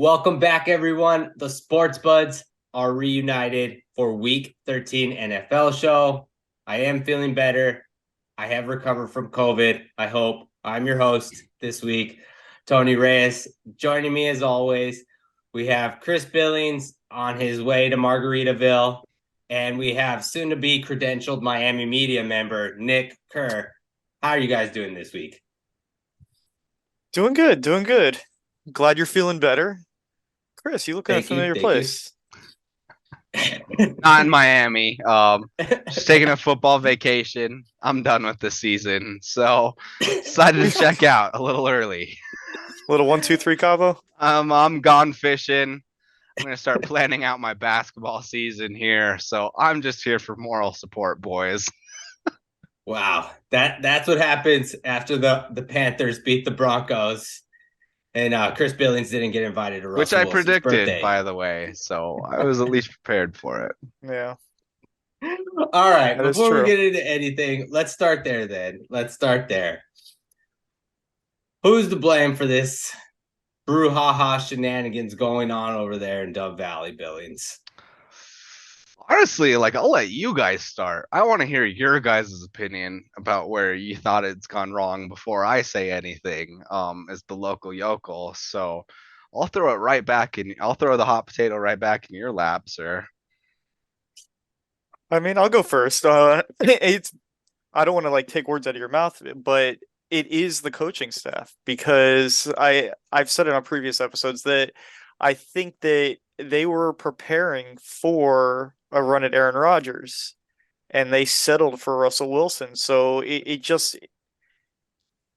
Welcome back, everyone. The Sports Buds are reunited for Week 13 NFL show. I am feeling better. I have recovered from COVID. I hope. I'm your host this week, Tony Reyes. Joining me as always, we have Chris Billings on his way to Margaritaville, and we have soon-to-be credentialed Miami media member Nick Kerr. How are you guys doing this week? Doing good, doing good. Glad you're feeling better. Chris, you look in a Thank you. familiar Thank you. place. Not in Miami. Just taking a football vacation. I'm done with this season, so decided to check out a little early. Little 1, 2, 3 combo. I'm gone fishing. I'm gonna start planning out my basketball season here, so I'm just here for moral support, boys. Wow, that's what happens after the Panthers beat the Broncos, and Chris Billings didn't get invited to Which Russell I Wilson's predicted, birthday. by the way, so I was at least prepared for it. Yeah, All right, that is before we true. get into anything, let's start there. Let's start there. Who's to blame for this brouhaha shenanigans going on over there in Dove Valley, Billings? Honestly, I'll let you guys start. I want to hear your guys' opinion about where you thought it's gone wrong before I say anything, as the local yokel. So I'll throw it right back in. I'll throw the hot potato right back in your lap, sir. I mean, I'll go first. I don't want to take words out of your mouth, but it is the coaching staff because I've said it on previous episodes that I think that they were preparing for a run at Aaron Rodgers and they settled for Russell Wilson. So it just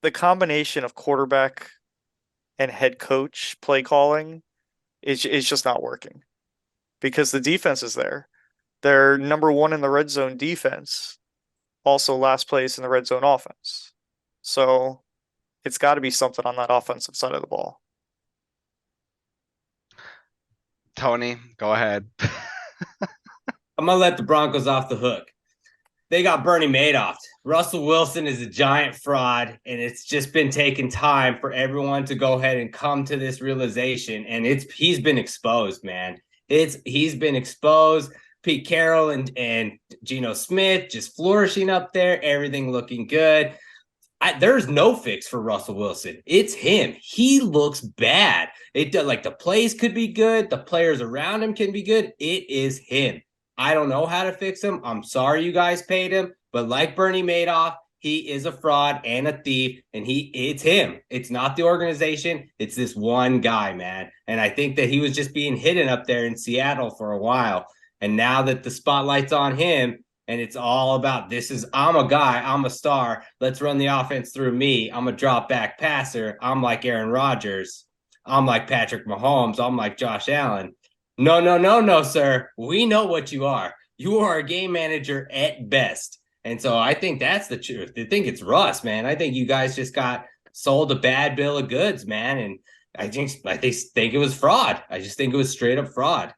the combination of quarterback and head coach play calling is just not working because the defense is there. They're number one in the red zone defense, also last place in the red zone offense. So it's got to be something on that offensive side of the ball. Tony, go ahead. I'm gonna let the Broncos off the hook. They got Bernie Madoff. Russell Wilson is a giant fraud, and it's just been taking time for everyone to go ahead and come to this realization. And he's been exposed, man. He's been exposed. Pete Carroll and Geno Smith just flourishing up there, everything looking good. There's no fix for Russell Wilson. It's him. He looks bad. It does the plays could be good, the players around him can be good. It is him. I don't know how to fix him. I'm sorry you guys paid him, but like Bernie Madoff, he is a fraud and a thief, and it's him. It's not the organization. It's this one guy, man. And I think that he was just being hidden up there in Seattle for a while. And now that the spotlight's on him, and it's all about I'm a guy, I'm a star. Let's run the offense through me. I'm a drop back passer. I'm like Aaron Rodgers. I'm like Patrick Mahomes. I'm like Josh Allen. No, no, no, no, sir. We know what you are. You are a game manager at best. And so I think that's the truth. I think it's Russ, man. I think you guys just got sold a bad bill of goods, man. And I think it was fraud. I just think it was straight up fraud.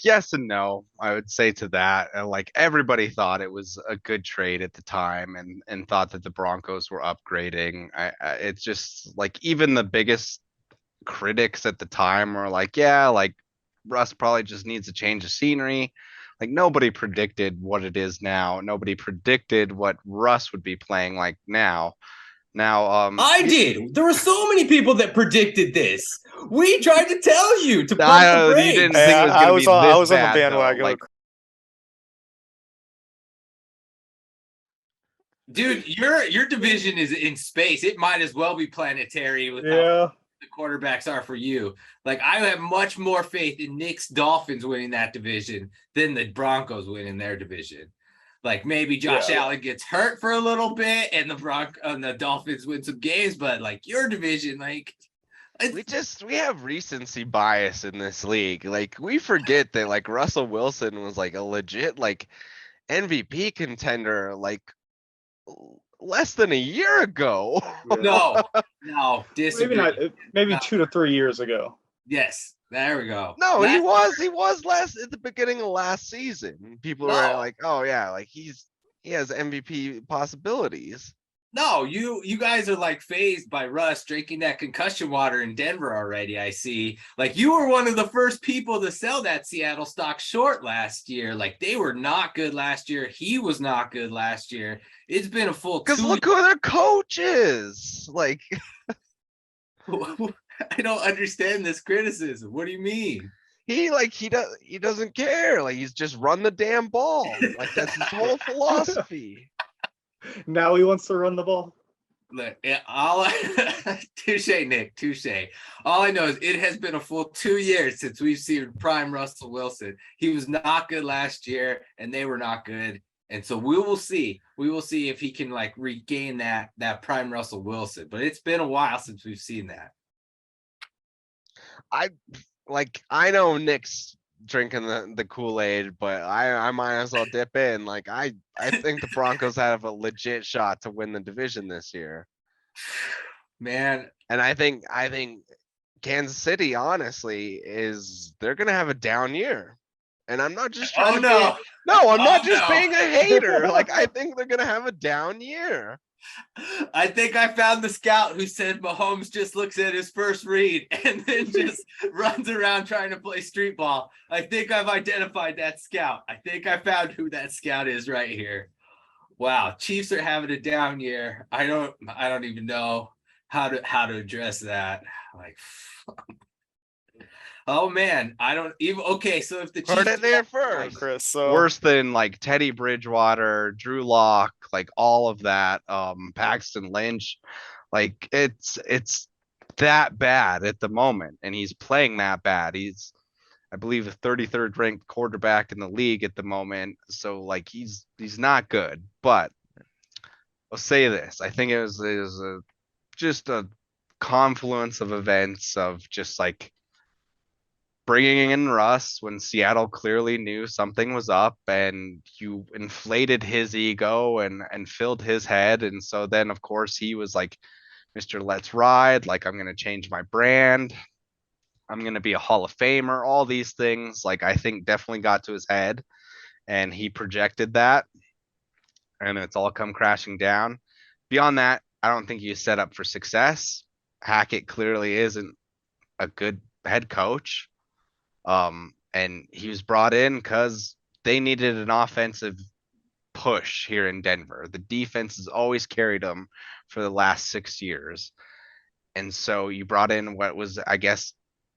Yes and no, I would say to that. Everybody thought it was a good trade at the time and thought that the Broncos were upgrading. It's just even the biggest critics at the time were yeah, Russ probably just needs a change of scenery. Nobody predicted what it is now. Nobody predicted what Russ would be playing like now. I did. There were so many people that predicted this. We tried to tell you to pump the brakes. You didn't think it was going to be this I was on the bad, bandwagon. though. Dude, your division is in space. It might as well be planetary with how the quarterbacks are for you. I have much more faith in Nick's Dolphins winning that division than the Broncos winning their division. Maybe Josh Allen gets hurt for a little bit and the Dolphins win some games, but your division, we have recency bias in this league. We forget that Russell Wilson was a legit MVP contender less than a year ago. No, disagree. Maybe 2 to 3 years ago. Yes, there we go. No, he was last at the beginning of last season. People were oh yeah, he has MVP possibilities. No, you guys are like phased by Russ drinking that concussion water in Denver already. I see. Like you were one of the first people to sell that Seattle stock short last year. Like they were not good last year. He was not good last year. It's been a full Cause 2 look who their coach is. Like, I don't understand this criticism. What do you mean? he doesn't care. Like he's just run the damn ball. Like that's his whole philosophy. Now he wants to run the ball. Look, touche, Nick, touche. All I know is it has been a full 2 years since we've seen prime Russell Wilson. He was not good last year, and they were not good. And so we will see. We will see if he can like regain that prime Russell Wilson. But it's been a while since we've seen that. I know Nick's drinking the Kool-Aid, but I might as well dip in. Like I think the Broncos have a legit shot to win the division this year. Man, And I think Kansas City, honestly, they're gonna have a down year. And I'm not just trying oh to no. no, I'm not Oh, just no. being a hater. Like I think they're gonna have a down year. I think I found the scout who said Mahomes just looks at his first read and then just runs around trying to play street ball. I think I've identified that scout. I think I found who that scout is right here. Wow, Chiefs are having a down year. I don't even know how to address that. Like, oh man, I don't even. Okay, so if the Heard Chiefs it there Right, first. Chris. So Worse than like Teddy Bridgewater, Drew Lock, like all of that, Paxton Lynch, like it's that bad at the moment, and he's playing that bad. He's, I believe, the 33rd ranked quarterback in the league at the moment. So like he's not good. But I'll say this: I think it was just a confluence of events of just like bringing in Russ when Seattle clearly knew something was up, and you inflated his ego and filled his head. And so then of course he was like, Mr. Let's Ride, like I'm gonna change my brand. I'm gonna be a Hall of Famer, all these things, like I think definitely got to his head, and he projected that, and it's all come crashing down. Beyond that, I don't think you set up for success. Hackett clearly isn't a good head coach. And he was brought in because they needed an offensive push here in Denver. The defense has always carried them for the last 6 years. And so you brought in what was, I guess,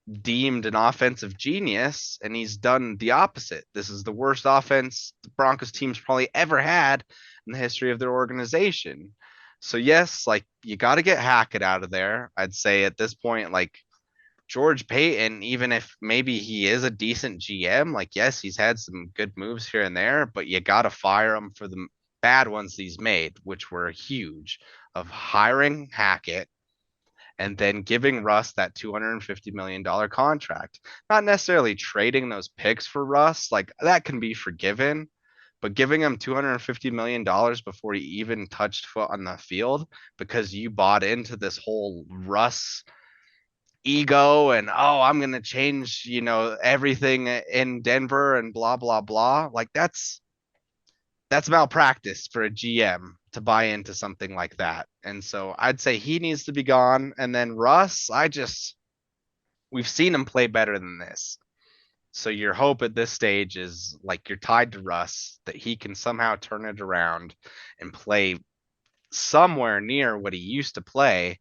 deemed an offensive genius, and he's done the opposite. This is the worst offense the Broncos team's probably ever had in the history of their organization. So yes, like you got to get Hackett out of there. I'd say at this point, like George Payton, even if maybe he is a decent GM, like yes, he's had some good moves here and there, but you got to fire him for the bad ones he's made, which were huge, of hiring Hackett and then giving Russ that $250 million contract. Not necessarily trading those picks for Russ, like that can be forgiven, but giving him $250 million before he even touched foot on the field because you bought into this whole Russ ego and, oh, I'm going to change, everything in Denver and blah, blah, blah. Like that's malpractice for a GM to buy into something like that. And so I'd say he needs to be gone. And then Russ, we've seen him play better than this. So your hope at this stage is like you're tied to Russ, that he can somehow turn it around and play somewhere near what he used to play.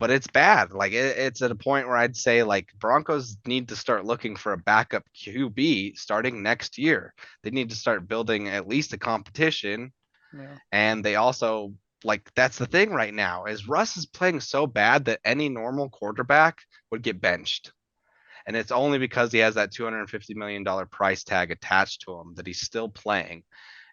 But it's bad. Like it's at a point where I'd say like Broncos need to start looking for a backup QB starting next year. They need to start building at least a competition. yeah. And they also, like, that's the thing right now is Russ is playing so bad that any normal quarterback would get benched. And it's only because he has that $250 million price tag attached to him that he's still playing.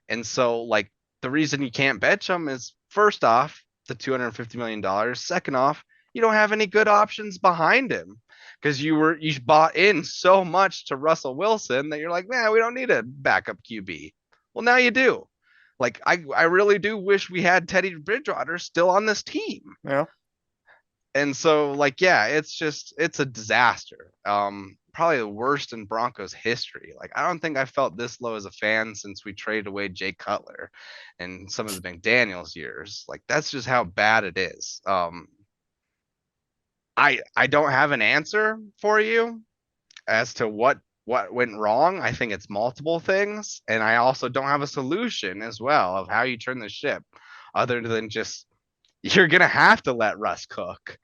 And so like the reason you can't bench him is, first off, the $250 million. Second off, you don't have any good options behind him because you bought in so much to Russell Wilson that you're like, man, we don't need a backup QB. Well, now you do. Like, I really do wish we had Teddy Bridgewater still on this team. Yeah. And so like, yeah, it's a disaster. probably the worst in Broncos history. Like, I don't think I felt this low as a fan since we traded away Jay Cutler and some of the McDaniels years. Like, that's just how bad it is. I don't have an answer for you as to what went wrong. I think it's multiple things, and I also don't have a solution as well of how you turn the ship, other than just you're gonna have to let Russ cook.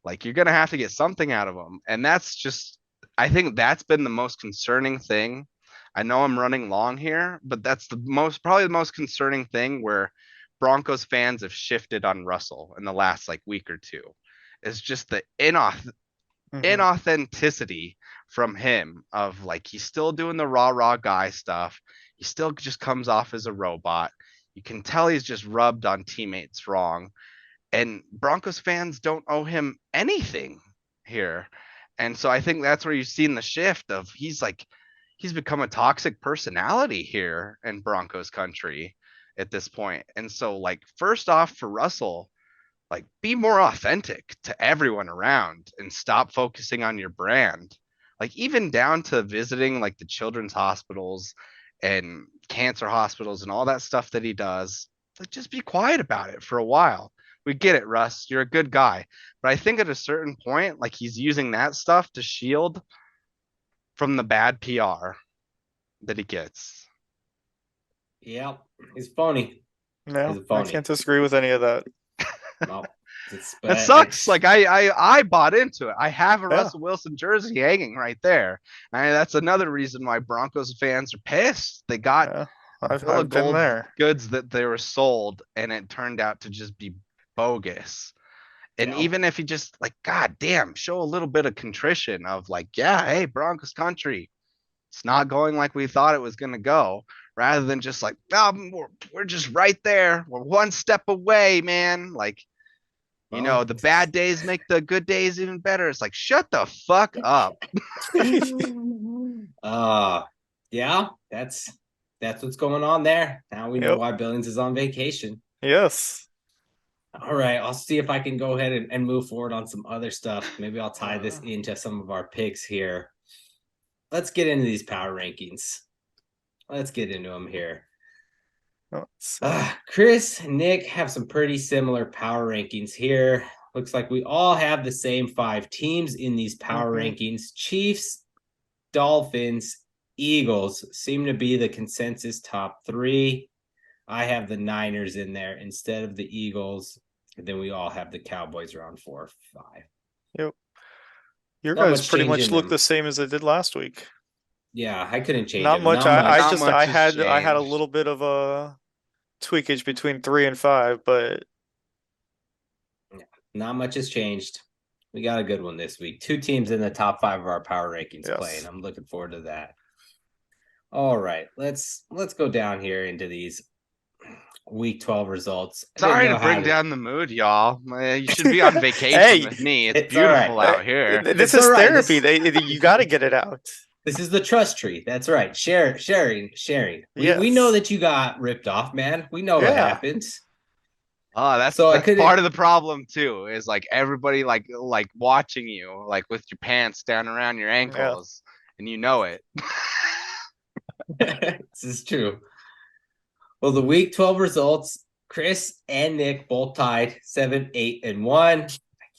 Like, you're gonna have to get something out of him, and that's just I think that's been the most concerning thing. I know I'm running long here, but that's probably the most concerning thing where Broncos fans have shifted on Russell in the last like week or two. Is just the inauthenticity from him of like he's still doing the raw guy stuff. He still just comes off as a robot. You can tell he's just rubbed on teammates wrong. And Broncos fans don't owe him anything here. And so I think that's where you've seen the shift of he's become a toxic personality here in Broncos country at this point. And so like first off for Russell, like be more authentic to everyone around and stop focusing on your brand. Like even down to visiting like the children's hospitals and cancer hospitals and all that stuff that he does. Like just be quiet about it for a while. We get it, Russ. You're a good guy. But I think at a certain point, like he's using that stuff to shield from the bad PR that he gets. Yep, he's phony. No, He's a phony. I can't disagree with any of that. No, It sucks. Like I bought into it. I have a Russell Wilson jersey hanging right there. That's another reason why Broncos fans are pissed. They got I've gold been there. goods that they were sold, and it turned out to just be bogus. And even if you just like, God damn, show a little bit of contrition of like, yeah, hey, Broncos country, it's not going like we thought it was going to go, rather than just like, oh, we're just right there. We're one step away, man. Like, you know, the bad days make the good days even better. It's like, shut the fuck up. Yeah, that's what's going on there. Now we know why Billings is on vacation. Yes. All right, I'll see if I can go ahead and move forward on some other stuff. Maybe I'll tie this into some of our picks here. Let's get into these power rankings. Let's get into them here. Chris and Nick have some pretty similar power rankings here. Looks like we all have the same 5 teams in these power rankings. Chiefs, Dolphins, Eagles seem to be the consensus top 3. I have the Niners in there instead of the Eagles. And then we all have the Cowboys around 4 or 5. Yep. Your Not guys much pretty much change in look them. the same as they did last week. Yeah, I couldn't change Not it. much. Not I Not just much I has had a changed. little bit of a tweakage between 3 and 5, but Not much has changed. We got a good one this week. 2 teams in the top 5 of our power rankings playing. I'm looking forward to that. All right, let's go down here into these week 12 results. Sorry to bring down the mood, y'all. You should be on vacation with me. It's beautiful out here. This is therapy. You got to get it out. This is the trust tree. That's right. Sharing. We know that you got ripped off, man. We know what happens. Oh, that's part of the problem too, is like everybody like watching you like with your pants down around your ankles and you know it. This is true. Well, the week 12 results, Chris and Nick both tied 7-8-1. I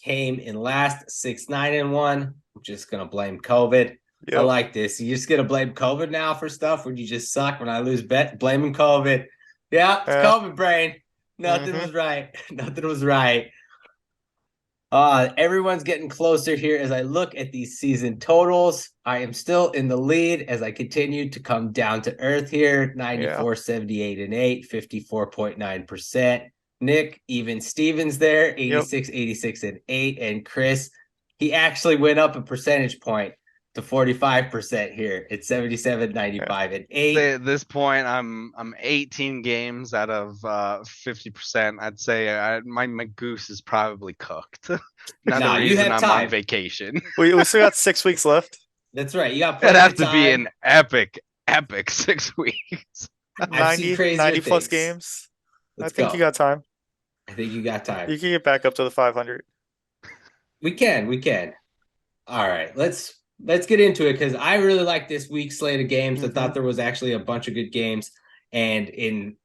came in last 6-9-1. I'm just gonna blame COVID. I like this. You just gonna blame COVID now for stuff when you just suck when I lose bet blaming COVID. Yeah, it's COVID brain. Nothing was right. Nothing was right. Everyone's getting closer here as I look at these season totals. I am still in the lead as I continue to come down to earth here. 94-78-8, 54.9%. Nick, even Stevens there, 86-86-8. And Chris, he actually went up a percentage point to 45% here at 77-95-8. At this point, I'm 18 games out of 50%. I'd say my goose is probably cooked. Another reason I'm on vacation. We still got 6 weeks left. That's right. You got. It'd have to be an epic 6 weeks. 90 plus games. I think you got time. I think you got time. You can get back up to the 500. We can. All right. Let's let's get into it because I really like this week's slate of games. I Mhm. thought there was actually a bunch of good games, and in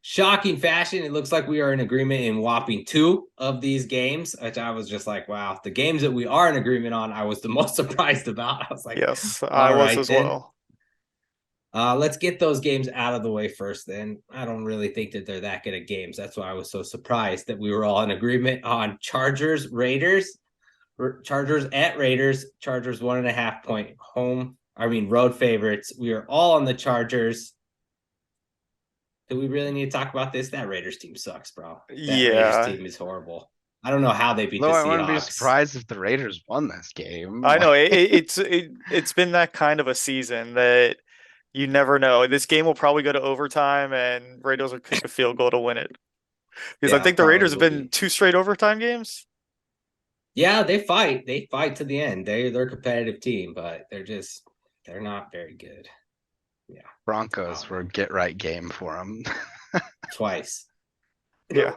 shocking fashion, it looks like we are in agreement in whopping 2 of these games, which I was just like, wow. The games that we are in agreement on, I was the most surprised about. I was like, Yes, I all was right as then. well. Let's get those games out of the way first. Then I don't really think that they're that good at games. That's why I was so surprised that we were all in agreement on Chargers, Raiders, Chargers at Raiders, Chargers 1.5 point road favorites. We are all on the Chargers. Do we really need to talk about this? That Raiders team sucks, bro. That Raiders Yeah, team is horrible. I don't know how they beat No, the I wouldn't be Seahawks. surprised if the Raiders won this game. I know Like, it's been that kind of a season that you never know. This game will probably go to overtime, and Raiders will kick a field goal to win it. Because I Yeah, think the Raiders have probably been will be. 2 straight overtime games. Yeah, they fight. They fight to the end. They're a competitive team, but they're not very good. Yeah, Broncos were a get right game for them. twice. Yeah.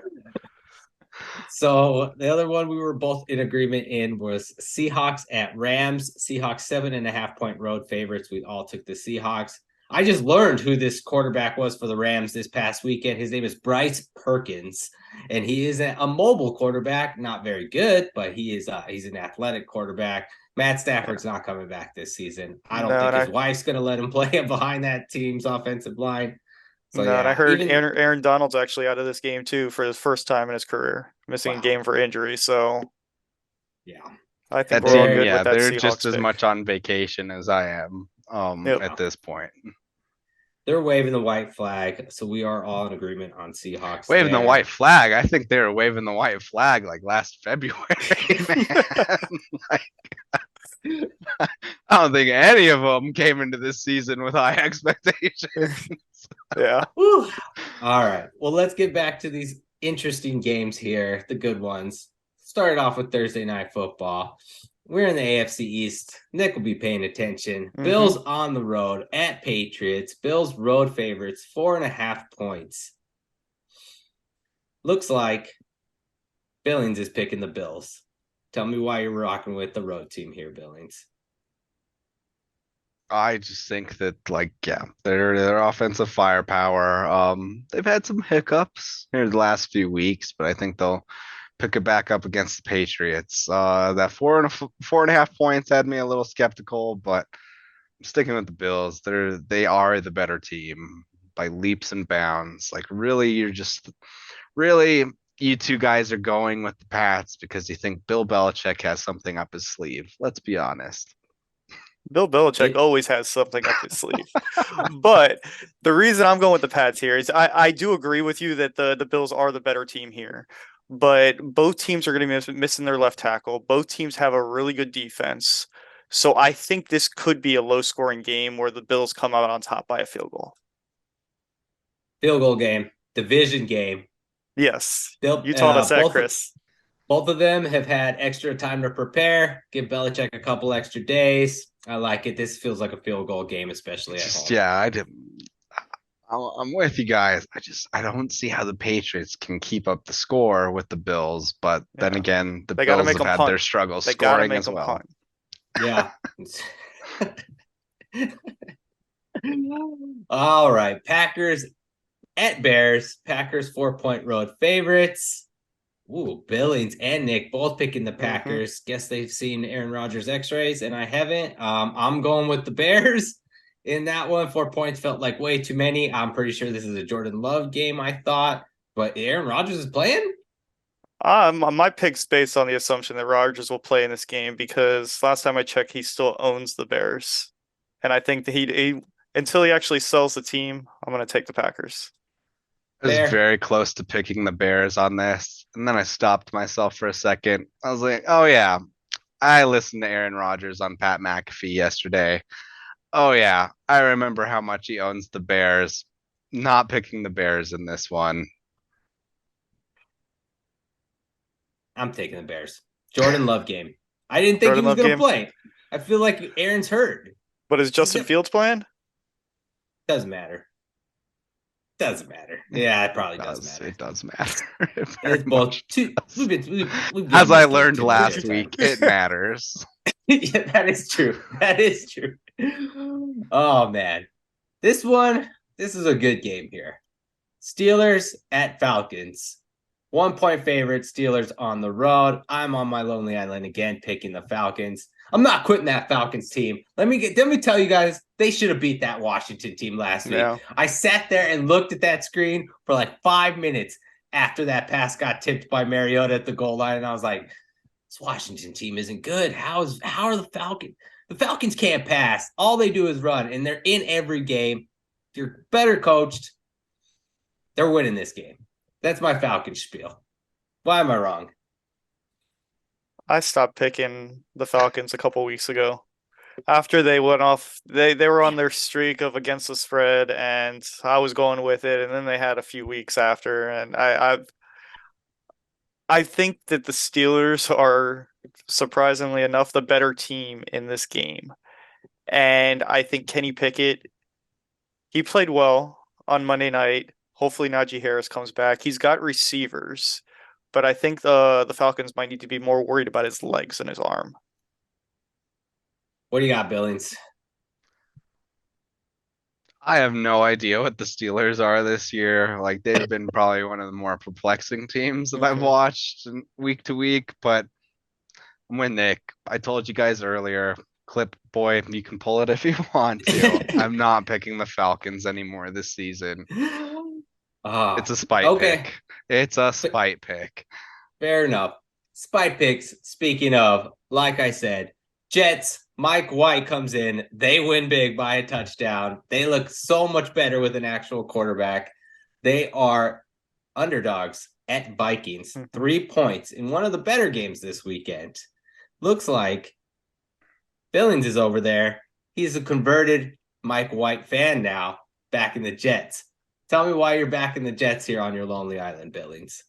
So the other one we were both in agreement in was Seahawks at Rams. Seahawks 7.5 point road favorites. We all took the Seahawks. I just learned who this quarterback was for the Rams this past weekend. His name is Bryce Perkins, and he is a mobile quarterback. Not very good, but he's an athletic quarterback. Matt Stafford's not coming back this season. I don't No, think and his wife's going to let him play behind that team's offensive line. So No, and I yeah, heard even Aaron Donald's actually out of this game too for his first time in his career, missing a Wow. game for injury. So yeah. I think That we're all team, good yeah, with that they're Seahawks just as pick. much on vacation as I am Yep. at this point. They're waving the white flag, so we are all in agreement on Seahawks. Waving the there. white flag. I think they were waving the white flag like last February, man. Like, I don't think any of them came into this season with high expectations. Yeah. Whew. All right. Well, let's get back to these interesting games here, the good ones. Started off with Thursday Night Football. We're in the AFC East. Nick will be paying attention. Mhm. Bills on the road at Patriots. Bills road favorites, 4.5 points. Looks like Billings is picking the Bills. Tell me why you're rocking with the road team here, Billings. I just think that, like, yeah, their offensive firepower. They've had some hiccups here the last few weeks, but I think they'll pick it back up against the Patriots. That 4.5 points had me a little skeptical, but I'm sticking with the Bills. They are the better team by leaps and bounds. Like, really, you two guys are going with the Pats because you think Bill Belichick has something up his sleeve. Let's be honest. Bill Belichick always has something up his sleeve. But the reason I'm going with the Pats here is I do agree with you that the Bills are the better team here. But both teams are going to be missing their left tackle. Both teams have a really good defense. So I think this could be a low-scoring game where the Bills come out on top by a field goal. Field goal game, division game. Yes. They'll, You taught us that, both, Chris. Both of them have had extra time to prepare. Give Belichick a couple extra days. I like it. This feels like a field goal game, especially at home. Yeah, I'm with you guys. I don't see how the Patriots can keep up the score with the Bills, but then Yeah. again, the They gotta Bills make have them had punt. their struggles They gotta scoring make as them well. punt. Yeah. All right. Packers at Bears. Packers 4-point road favorites. Ooh, Billings and Nick both picking the Packers. Guess they've seen Aaron Rodgers x-rays and I haven't. I'm going with the Bears in that one. 4 points felt like way too many. I'm pretty sure this is a Jordan Love game, I thought. But Aaron Rodgers is playing? My pick's based on the assumption that Rodgers will play in this game because last time I checked, he still owns the Bears. And I think that he until he actually sells the team, I'm going to take the Packers. I was Fair. very close to picking the Bears on this, and then I stopped myself for a second. I was like, oh yeah, I listened to Aaron Rodgers on Pat McAfee yesterday. Oh yeah, I remember how much he owns the Bears. Not picking the Bears in this one. I'm taking the Bears. Jordan Love game. I didn't think Jordan he was Love going to game? play. I feel like Aaron's hurt. But is Justin Fields playing? Doesn't matter. Doesn't matter. Yeah, it probably does matter. It does matter. It It's very both much two. does. We've As done I this learned too much last time. week, it matters. Yeah, that is true. That is true. Oh man. This is a good game here. Steelers at Falcons. 1 point favorite, Steelers on the road. I'm on my lonely island again, picking the Falcons. I'm not quitting that Falcons team. Let me tell you guys, they should have beat that Washington team last week. Yeah. I sat there and looked at that screen for like 5 minutes after that pass got tipped by Mariota at the goal line, and I was like, this Washington team isn't good. How are the Falcons? The Falcons can't pass. All they do is run, and they're in every game. They're better coached. They're winning this game. That's my Falcons spiel. Why am I wrong? I stopped picking the Falcons a couple weeks ago. After they went off, they were on their streak of against the spread, and I was going with it. And then they had a few weeks after, and I think that the Steelers are surprisingly enough the better team in this game. And I think Kenny Pickett, he played well on Monday night. Hopefully Najee Harris comes back. He's got receivers, but I think the Falcons might need to be more worried about his legs and his arm. What do you got, Billings? I have no idea what the Steelers are this year. Like they've been probably one of the more perplexing teams that I've watched week to week, but I'm with Nick. I told you guys earlier, clip boy, you can pull it if you want to. I'm not picking the Falcons anymore this season. It's a spite pick. It's a spite pick. Fair enough. Spite picks. Speaking of, like I said, Jets, Mike White comes in. They win big by a touchdown. They look so much better with an actual quarterback. They are underdogs at Vikings. 3 points in one of the better games this weekend. Looks like Billings is over there. He's a converted Mike White fan now, back in the Jets. Tell me why you're back in the Jets here on your lonely island, Billings.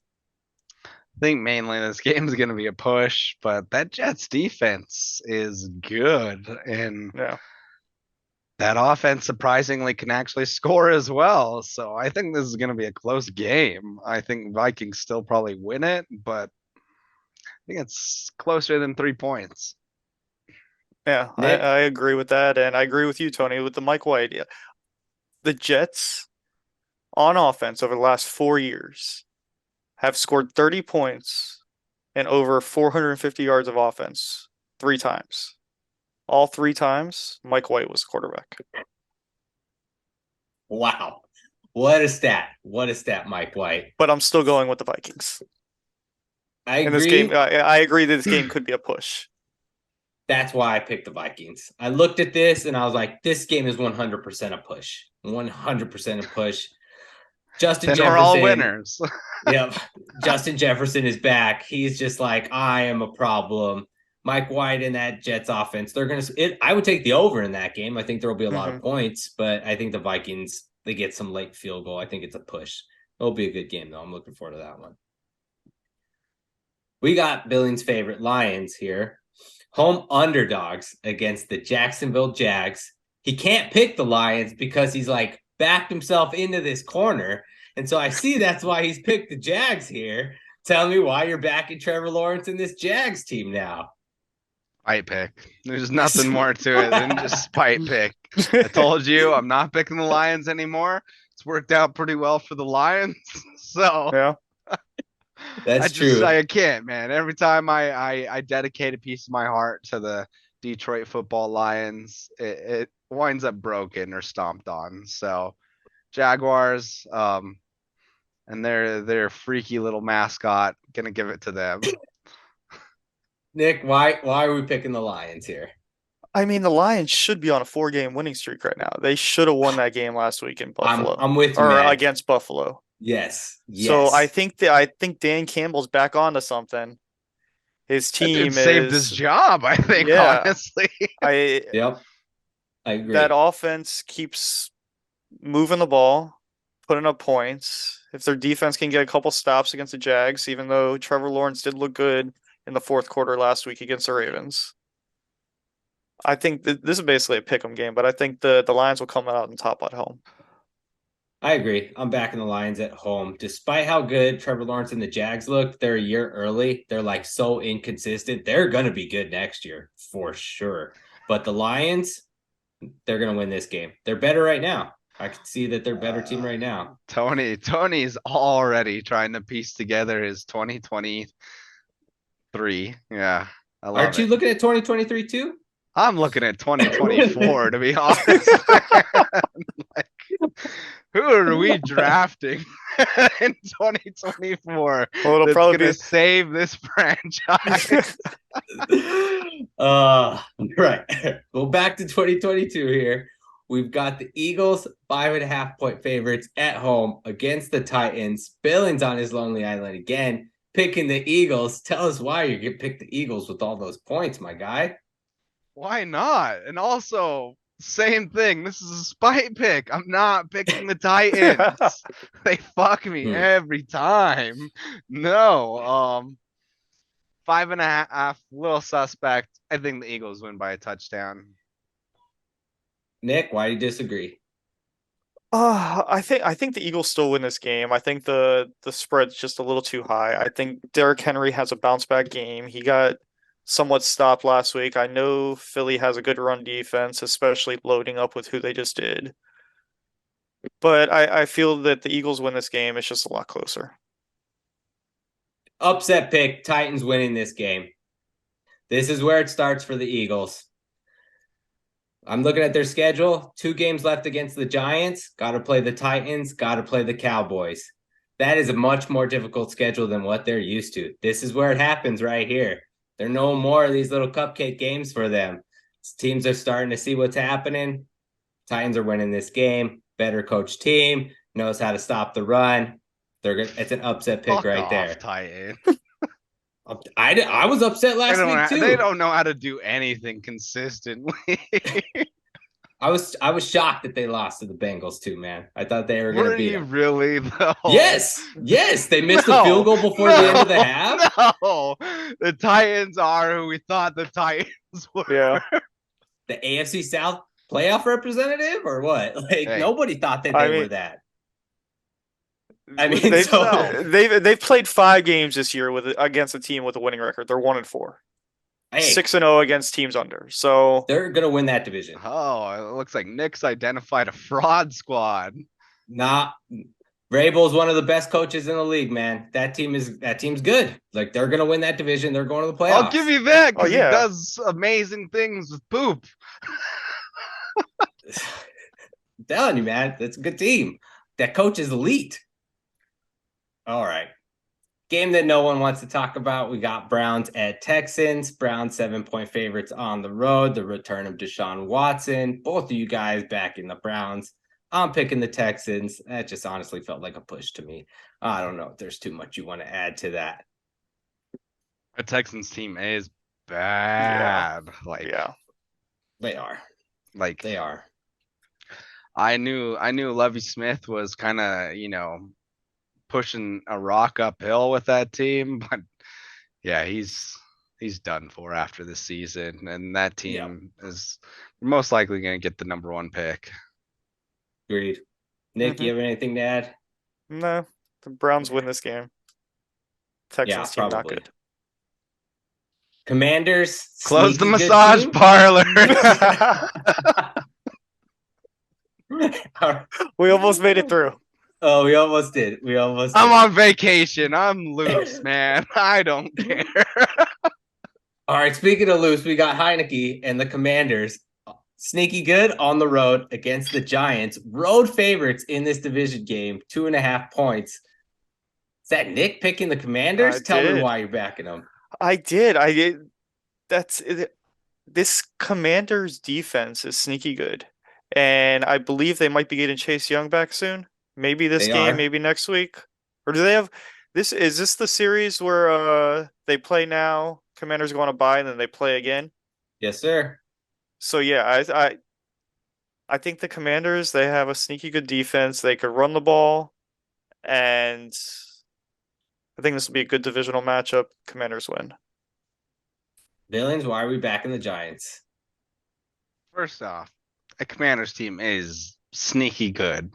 I think mainly this game is going to be a push, but that Jets defense is good, and that offense surprisingly can actually score as well. So I think this is going to be a close game. I think Vikings still probably win it, but I think it's closer than 3 points. Yeah, I agree with that, and I agree with you, Tony, with the Mike White. The Jets on offense over the last 4 years have scored 30 points and over 450 yards of offense 3 times. All 3 times, Mike White was the quarterback. Wow. What a stat. What a stat, Mike White. But I'm still going with the Vikings. I agree. In this game, I agree that this game could be a push. That's why I picked the Vikings. I looked at this and I was like, this game is 100% a push. 100% a push. Justin Then Jefferson. we're all winners. Yep. Justin Jefferson is back. He's just like, I am a problem. Mike White in that Jets offense. I would take the over in that game. I think there will be a lot of points, but I think the Vikings, they get some late field goal. I think it's a push. It'll be a good game, though. I'm looking forward to that one. We got Billings' favorite Lions here. Home underdogs against the Jacksonville Jags. He can't pick the Lions because he's like backed himself into this corner. And so I see that's why he's picked the Jags here. Tell me why you're backing Trevor Lawrence in this Jags team now. Spite pick. There's nothing more to it than just spite pick. I told you I'm not picking the Lions anymore. It's worked out pretty well for the Lions. So yeah. That's true. I can't, man. Every time I dedicate a piece of my heart to the Detroit football Lions, it winds up broken or stomped on. So Jaguars, and their freaky little mascot, gonna give it to them. Nick, why are we picking the Lions here? I mean, the Lions should be on a 4-game winning streak right now. They should have won that game last week in Buffalo. I'm with you, or man. against Buffalo. Yes. So I think Dan Campbell's back onto something. His team saved his job, I think, honestly. Yep. I agree. That offense keeps moving the ball, putting up points. If their defense can get a couple stops against the Jags, even though Trevor Lawrence did look good in the 4th quarter last week against the Ravens. I think this is basically a pick'em game, but I think the Lions will come out on top at home. I agree. I'm backing the Lions at home. Despite how good Trevor Lawrence and the Jags look, they're a year early. They're like so inconsistent. They're going to be good next year for sure. But the Lions, they're going to win this game. They're better right now. I can see that they're a better team right now. Tony's already trying to piece together his 2023. Yeah, I love Aren't you it. looking at 2023 too? I'm looking at 2024 to be honest. Like, who are we drafting in 2024 Well, it'll that's probably gonna be save this franchise? Right. Well, back to 2022 here. We've got the Eagles 5.5-point favorites at home against the Titans. Billings on his lonely island again, picking the Eagles. Tell us why you get pick the Eagles with all those points, my guy. Why not? And also, same thing. This is a spite pick. I'm not picking the Titans. They fuck me every time. No. 5.5, little suspect. I think the Eagles win by a touchdown. Nick, why do you disagree? I think the Eagles still win this game. I think the spread's just a little too high. I think Derrick Henry has a bounce back game. He got somewhat stopped last week. I know Philly has a good run defense, especially loading up with who they just did. But I feel that the Eagles win this game. It's just a lot closer. Upset pick, Titans winning this game. This is where it starts for the Eagles. I'm looking at their schedule. 2 games left against the Giants. Got to play the Titans. Got to play the Cowboys. That is a much more difficult schedule than what they're used to. This is where it happens right here. There are no more of these little cupcake games for them. Teams are starting to see what's happening. Titans are winning this game. Better coached team. Knows how to stop the run. It's an upset pick Fuck right off, there. Titan. I was upset last week too. They don't know how to do anything consistently. I was shocked that they lost to the Bengals too, man. I thought they were going to beat them. Really though? Yes, they missed a field goal before the end of the half. No, the Titans are who we thought the Titans were. Yeah. The AFC South playoff representative or what? Like nobody thought that they were that. I mean, they've played 5 games this year against a team with a winning record. They're 1-4. 6-0 against teams under. So they're gonna win that division. Oh, it looks like Nick's identified a fraud squad. Nah, Vrabel's one of the best coaches in the league, man. That team's good. Like they're gonna win that division. They're going to the playoffs. I'll give you that because he does amazing things with poop. I'm telling you, man, that's a good team. That coach is elite. All right. Game that no one wants to talk about. We got Browns at Texans. Browns 7-point favorites on the road. The return of Deshaun Watson. Both of you guys back in the Browns. I'm picking the Texans. That just honestly felt like a push to me. I don't know if there's too much you want to add to that. The Texans team is bad. They are. They are. I knew Lovie Smith was kind of, pushing a rock uphill with that team, but yeah, he's done for after this season, and that team is most likely going to get the number 1 pick. Agreed. Nick, you have anything to add? No, the Browns win this game. Texans team not good. Commanders close the massage parlor. We almost made it through. Oh, we almost did. I'm on vacation. I'm loose, man. I don't care. All right. Speaking of loose, we got Heineke and the Commanders. Sneaky good on the road against the Giants. Road favorites in this division game. 2.5 points. Is that Nick picking the Commanders? Tell me why you're backing them. I did. That's it. This Commanders defense is sneaky good. And I believe they might be getting Chase Young back soon. Maybe this game, maybe next week. Or do they have this? Is this the series where they play now? Commanders go on a bye and then they play again? Yes, sir. So yeah, I think the Commanders, they have a sneaky good defense. They could run the ball, and I think this will be a good divisional matchup. Commanders win. Billings, why are we backing the Giants? First off, a Commanders team is sneaky good.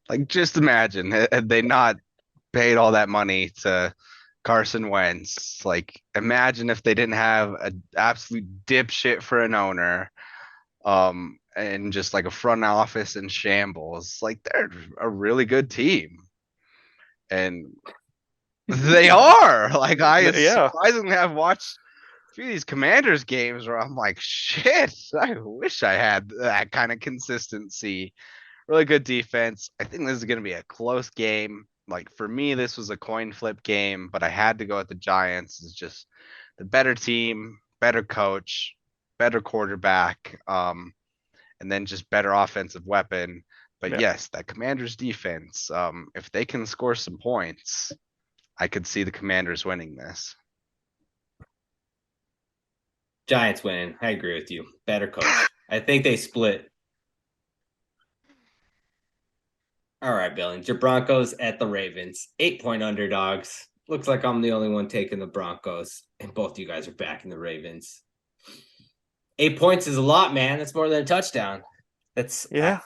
Like, just imagine had they not paid all that money to Carson Wentz. Like, imagine if they didn't have an absolute dipshit for an owner, and just like a front office in shambles. Like, they're a really good team, and they are. Like, I Yeah. surprisingly have watched a few of these Commanders games where I'm like, shit, I wish I had that kind of consistency. Really good defense. I think this is going to be a close game. Like, for me, this was a coin flip game, but I had to go with the Giants. It's just the better team, better coach, better quarterback, and then just better offensive weapon. But Yeah. yes, that Commanders defense, if they can score some points, I could see the Commanders winning this. Giants winning. I agree with you. Better coach. I think they split. All right, Billings. Your Broncos at the Ravens. 8-point underdogs. Looks like I'm the only one taking the Broncos, and both you guys are backing the Ravens. 8 points is a lot, man. That's more than a touchdown. Yeah.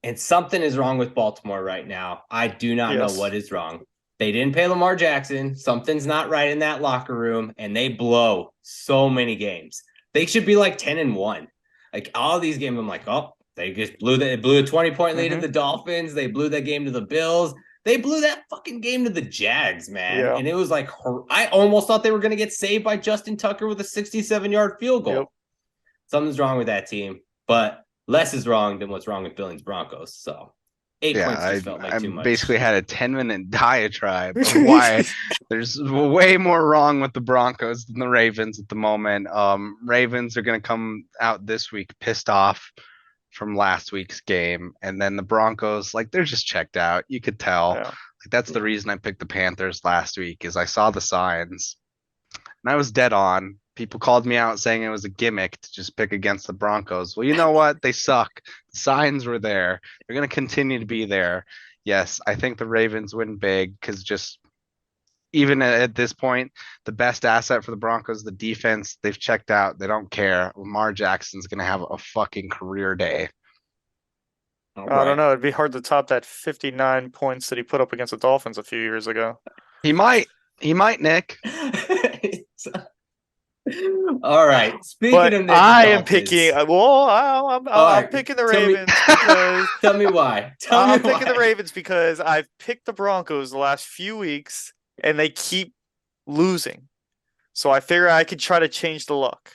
And something is wrong with Baltimore right now. I do not know Yes. what is wrong. They didn't pay Lamar Jackson. Something's not right in that locker room, and they blow so many games. They should be like 10-1. Like, all these games, I'm like, oh, they just blew a 20-point lead to the Dolphins. They blew that game to the Bills. They blew that fucking game to the Jags, man. Yeah. And it was like, I almost thought they were going to get saved by Justin Tucker with a 67-yard field goal. Yep. Something's wrong with that team, but less is wrong than what's wrong with Billings Broncos. So 8 points just felt like I too much. basically had a 10-minute diatribe of why there's way more wrong with the Broncos than the Ravens at the moment. Ravens are going to come out this week pissed off from last week's game, and then the Broncos, like, they're just checked out. You could tell. Yeah. Like, that's the reason I picked the Panthers last week, is I saw the signs and I was dead on. People called me out saying it was a gimmick to just pick against the Broncos. Well, you know what? They suck. The signs were there. They're going to continue to be there. Yes, I think the Ravens win big because just even at this point, the best asset for the Broncos, the defense, they've checked out. They don't care. Lamar Jackson's going to have a fucking career day. I don't know. It'd be hard to top that 59 points that he put up against the Dolphins a few years ago. He might, Nick. All right. Speaking But of Nick I am Dolphins, picking. Well, I'm right, picking the tell me- Ravens because Tell me why. I'm picking the Ravens because I've picked the Broncos the last few weeks and they keep losing. So I figure I could try to change the luck.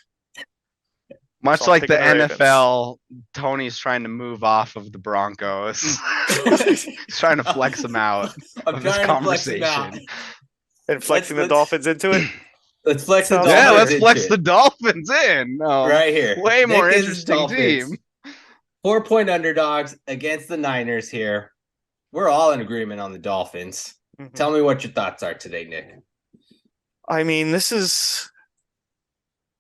Much So I'm like the picking the Ravens. NFL, Tony's trying to move off of the Broncos. He's trying to flex them out I'm of this trying to flex him out. conversation. And flexing the let's- Dolphins into it. Let's flex the Sounds Dolphins. Yeah, let's into flex it. the Dolphins in. No, right here. way more Nick is interesting Dolphins. team. 4-point underdogs against the Niners here. We're all in agreement on the Dolphins. Mhm. Tell me what your thoughts are today, Nick. I mean, this is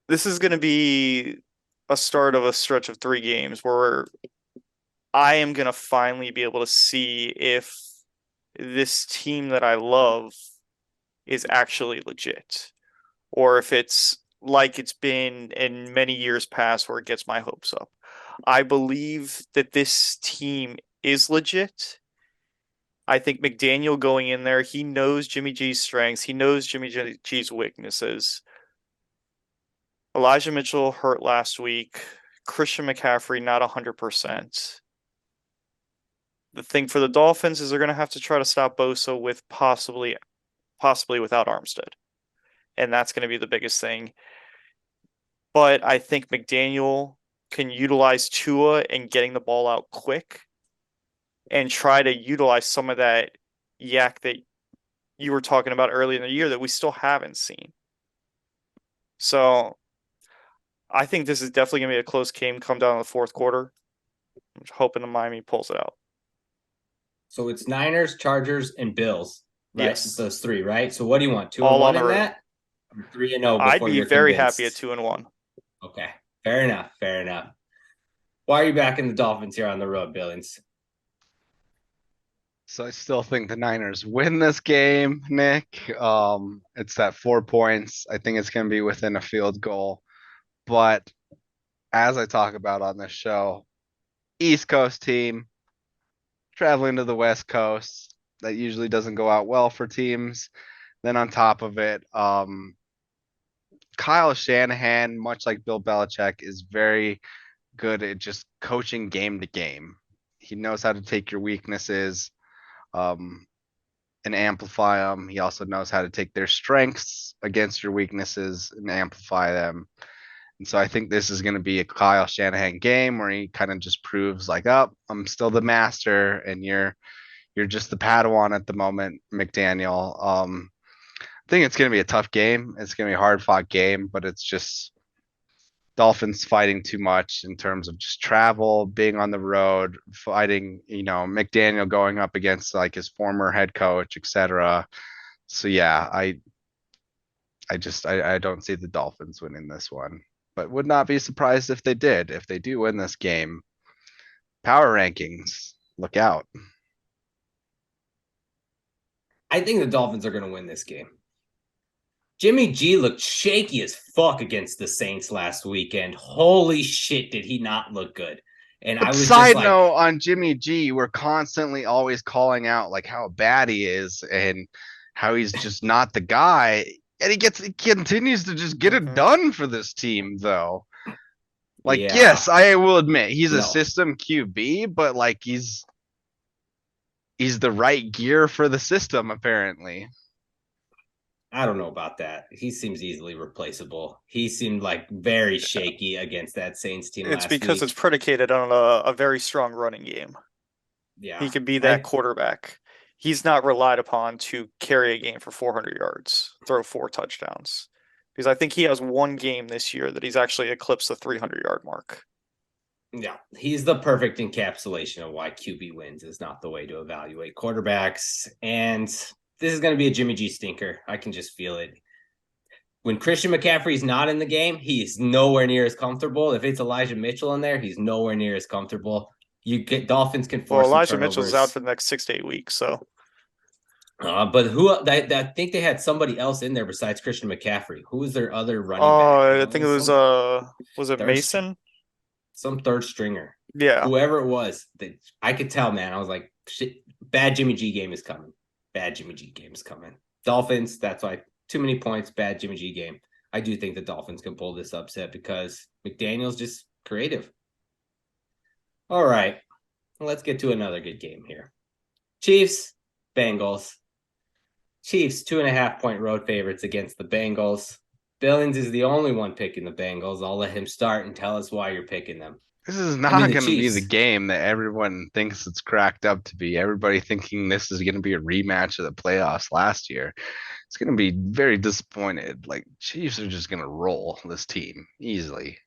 going to be a start of a stretch of 3 games where I am going to finally be able to see if this team that I love is actually legit, or if it's like it's been in many years past where it gets my hopes up. I believe that this team is legit. I think McDaniel going in there, he knows Jimmy G's strengths. He knows Jimmy G's weaknesses. Elijah Mitchell hurt last week. Christian McCaffrey not 100%. The thing for the Dolphins is they're going to have to try to stop Bosa with possibly without Armstead. And that's going to be the biggest thing. But I think McDaniel can utilize Tua and getting the ball out quick and try to utilize some of that yak that you were talking about earlier in the year that we still haven't seen. So I think this is definitely going to be a close game come down in the fourth quarter. I'm hoping the Miami pulls it out. So it's Niners, Chargers, and Bills. Right? Yes. Those 3, right? So what do you want? 2-1 All on in the road. that? Or 3-0 I'd before be you're very convinced? happy at 2-1. Okay. Fair enough. Why are you backing the Dolphins here on the road, Billings? So I still think the Niners win this game, Nick. It's that 4 points. I think it's going to be within a field goal. But as I talk about on this show, East Coast team, traveling to the West Coast. That usually doesn't go out well for teams. Then on top of it, Kyle Shanahan, much like Bill Belichick, is very good at just coaching game to game. He knows how to take your weaknesses and amplify them. He also knows how to take their strengths against your weaknesses and amplify them. And so I think this is going to be a Kyle Shanahan game where he kind of just proves like, oh, I'm still the master and you're just the Padawan at the moment, McDaniel. I think it's going to be a tough game. It's going to be a hard fought game, but it's just Dolphins fighting too much in terms of just travel, being on the road, fighting, McDaniel going up against like his former head coach, etc. So yeah, I don't see the Dolphins winning this one, but would not be surprised if they did. If they do win this game, power rankings, look out. I think the Dolphins are going to win this game. Jimmy G looked shaky as fuck against the Saints last weekend. Holy shit, did he not look good? And I was Side just like, note on Jimmy G, we're constantly always calling out like how bad he is and how he's just not the guy. And he continues to just get it done for this team, though. Like, yeah, yes, I will admit he's No. a system QB, but like he's the right gear for the system, apparently. I don't know about that. He seems easily replaceable. He seemed like very shaky against that Saints team It's last because week. it's predicated on a very strong running game. Yeah, He could be that quarterback. He's not relied upon to carry a game for 400 yards, throw 4 touchdowns. Because I think he has one game this year that he's actually eclipsed the 300-yard mark. Yeah, he's the perfect encapsulation of why QB wins is not the way to evaluate quarterbacks. And this is going to be a Jimmy G stinker. I can just feel it. When Christian McCaffrey's not in the game, he's nowhere near as comfortable. If it's Elijah Mitchell in there, he's nowhere near as comfortable. Dolphins can force. Well, Elijah Mitchell's out for the next 6 to 8 weeks, so. But who? I think they had somebody else in there besides Christian McCaffrey. Who was their other running back? I think it was it Mason? Some third stringer. Yeah. Whoever it was, that I could tell, man. I was like, shit, bad Jimmy G game is coming. Bad Jimmy G game is coming. Dolphins, that's why too many points, bad Jimmy G game. I do think the Dolphins can pull this upset because McDaniel's just creative. All right, let's get to another good game here. Chiefs, Bengals. Chiefs, 2.5-point road favorites against the Bengals. Billings is the only one picking the Bengals. I'll let him start and tell us why you're picking them. This is not going to be the game that everyone thinks it's cracked up to be. Everybody thinking this is going to be a rematch of the playoffs last year. It's going to be very disappointed. Like, Chiefs are just going to roll this team easily.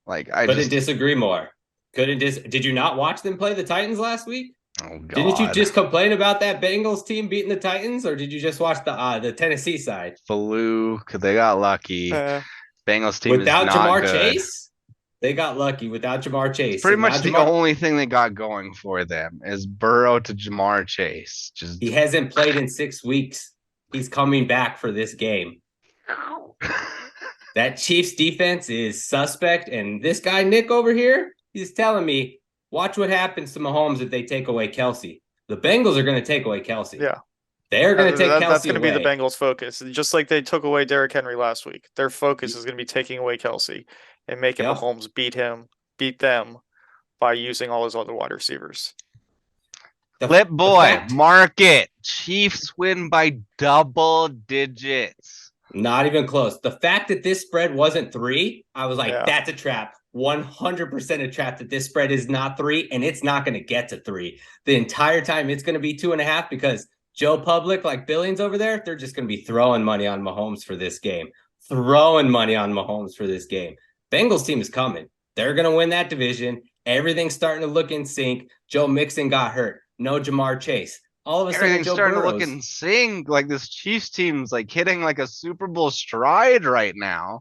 Like, I couldn't disagree more. Did you not watch them play the Titans last week? Oh, God. Didn't you just complain about that Bengals team beating the Titans, or did you just watch the Tennessee side? Fluke, they got lucky. Bengals team without is not Jamar good. Chase. They got lucky without Jamar Chase. It's pretty much the only thing they got going for them is Burrow to Jamar Chase. He hasn't played in 6 weeks. He's coming back for this game. That Chiefs defense is suspect, and this guy Nick over here, he's telling me, watch what happens to Mahomes if they take away Kelsey. The Bengals are going to take away Kelsey. Yeah. They're going to take Kelsey That's going to away. be the Bengals' focus. Just like they took away Derrick Henry last week. Their focus is going to be taking away Kelsey and making Mahomes beat them by using all his other wide receivers. Flip boy, mark it. Chiefs win by double digits. Not even close. The fact that this spread wasn't 3, I was like, that's a trap. 100% a trap that this spread is not 3, and it's not going to get to 3. The entire time it's going to be 2.5 because Joe Public, like Billings over there, they're just going to be throwing money on Mahomes for this game. Bengals team is coming. They're going to win that division. Everything's starting to look in sync. Joe Mixon got hurt. No Jamar Chase. All of a sudden, everything's starting to look in sync. Like this Chiefs team's like hitting like a Super Bowl stride right now.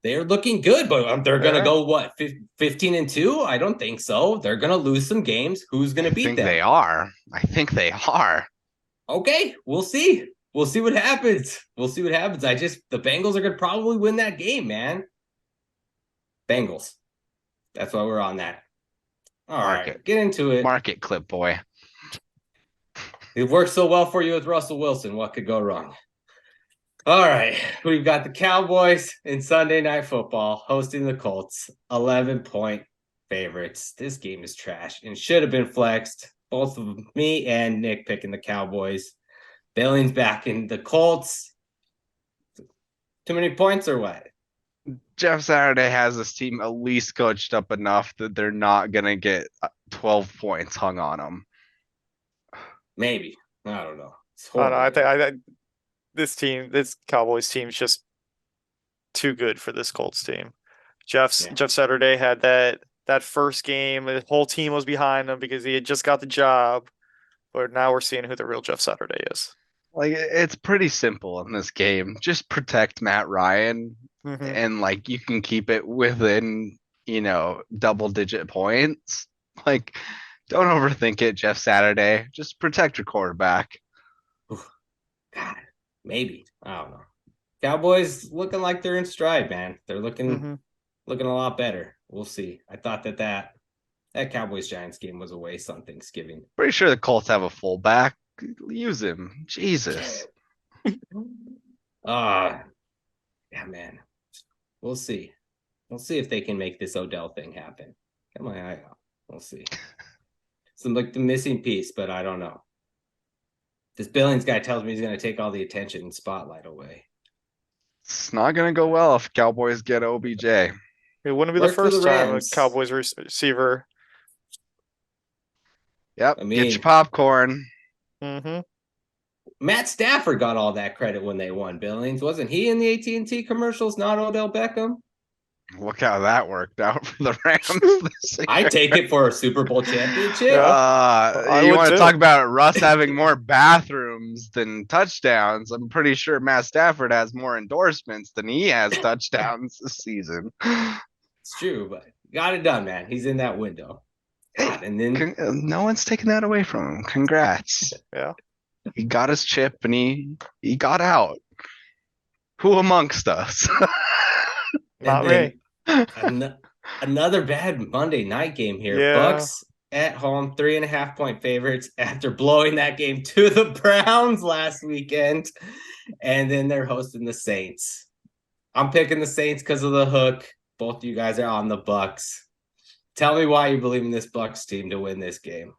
They're looking good, but they're going to go, what, 15-2? I don't think so. They're going to lose some games. Who's going to beat them? I think they are. Okay, we'll see. We'll see what happens. The Bengals are going to probably win that game, man. Bengals. That's why we're on that. All Mark right, it. get into it. Market clip boy. It worked so well for you with Russell Wilson. What could go wrong? All right, we've got the Cowboys in Sunday Night Football hosting the Colts, 11-point favorites. This game is trash and should have been flexed. Both of me and Nick picking the Cowboys. Billings back in the Colts. Too many points or what? Jeff Saturday has this team at least coached up enough that they're not gonna get 12 points hung on them. Maybe. I don't know. It's I don't know. horrible. This Cowboys team is just too good for this Colts team. Jeff Saturday had that first game. The whole team was behind him because he had just got the job. But now we're seeing who the real Jeff Saturday is. Like, it's pretty simple in this game. Just protect Matt Ryan, Mhm. and like you can keep it within, double-digit points. Like, don't overthink it, Jeff Saturday. Just protect your quarterback. God, maybe. I don't know. Cowboys looking like they're in stride, man. They're looking a lot better. We'll see. I thought that Cowboys Giants game was a waste on Thanksgiving. Pretty sure the Colts have a fullback. Use him. Jesus. Yeah, man. We'll see. We'll see if they can make this Odell thing happen. Got my eye out. We'll see. Some like the missing piece, but I don't know. This Billings guy tells me he's going to take all the attention and spotlight away. It's not gonna go well if Cowboys get OBJ. It wouldn't be Work the for the first time a Rams. Cowboys receiver. Yep. I Get mean- your popcorn. Mm-hmm. Matt Stafford got all that credit when they won, Billings. Wasn't he in the AT&T commercials, not Odell Beckham? Look how that worked out for the Rams this year. I take it for a Super Bowl championship. Yeah. I You would want to too. talk about Russ having more bathrooms than touchdowns? I'm pretty sure Matt Stafford has more endorsements than he has touchdowns this season. It's true, but got it done, man. He's in that window. God, and then No one's taking that away from him. Congrats. Yeah. He got his chip and he got out. Who amongst us? Not and me. then another bad Monday night game here. Yeah. Bucks at home, 3.5-point favorites after blowing that game to the Browns last weekend. And then they're hosting the Saints. I'm picking the Saints because of the hook. Both of you guys are on the Bucks. Tell me why you believe in this Bucks team to win this game.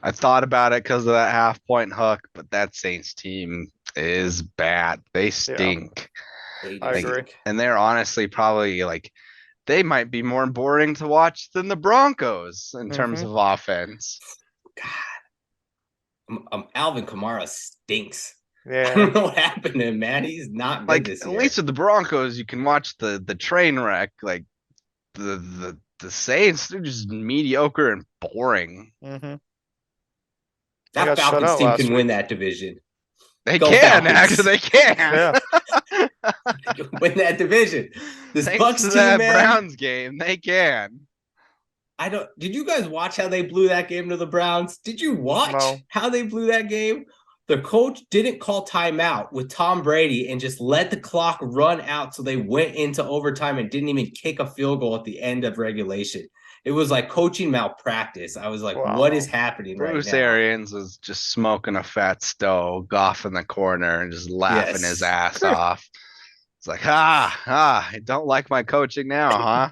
I thought about it because of that half-point hook, but that Saints team is bad. They stink. I agree. And they're honestly probably they might be more boring to watch than the Broncos in terms of offense. God. Alvin Kamara stinks. I Yeah. don't know what happened to him, man. He's not good this At year. least with the Broncos, you can watch the train wreck. Like the Saints, they're just mediocre and boring. Mm-hmm. That got shut Falcons out team last can week. win that division. They Go can, Falcons. actually, they can. Yeah. Win that division. This Thanks Bucks to team, that man. Browns game, they can. Did you guys watch how they blew that game to the Browns? Did you watch No. how they blew that game? The coach didn't call timeout with Tom Brady and just let the clock run out, so they went into overtime and didn't even kick a field goal at the end of regulation. It was like coaching malpractice. I was like, Wow. what is happening right Bruce now? Arians was just smoking a fat stove, Goff in the corner, and just laughing his ass off. It's like, I don't like my coaching now, huh?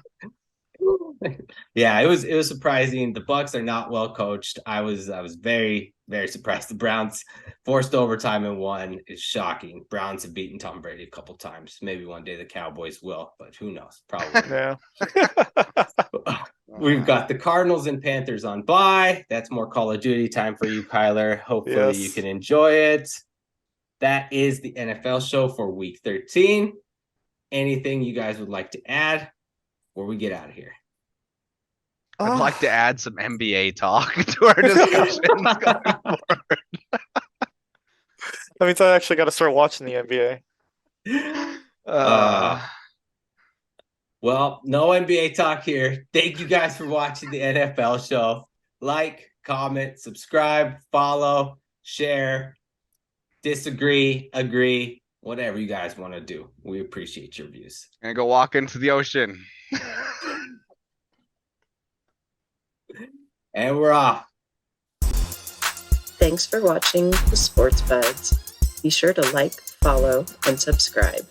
Yeah, it was surprising. The Bucks are not well coached. I was very, very surprised. The Browns forced overtime and won. It's shocking. Browns have beaten Tom Brady a couple times. Maybe one day the Cowboys will, but who knows? Probably. Yeah. We've got the Cardinals and Panthers on bye. That's more Call of Duty time for you, Kyler. Hopefully you Yes. can enjoy it. That is the NFL show for week 13. Anything you guys would like to add before we get out of here? I'd like to add some NBA talk to our discussions going forward. That means I actually got to start watching the NBA. Well, no NBA talk here. Thank you guys for watching the NFL show. Like, comment, subscribe, follow, share, disagree, agree, whatever you guys want to do. We appreciate your views. Gonna go walk into the ocean. And we're off. Thanks for watching the Sports Budz. Be sure to like, follow, and subscribe.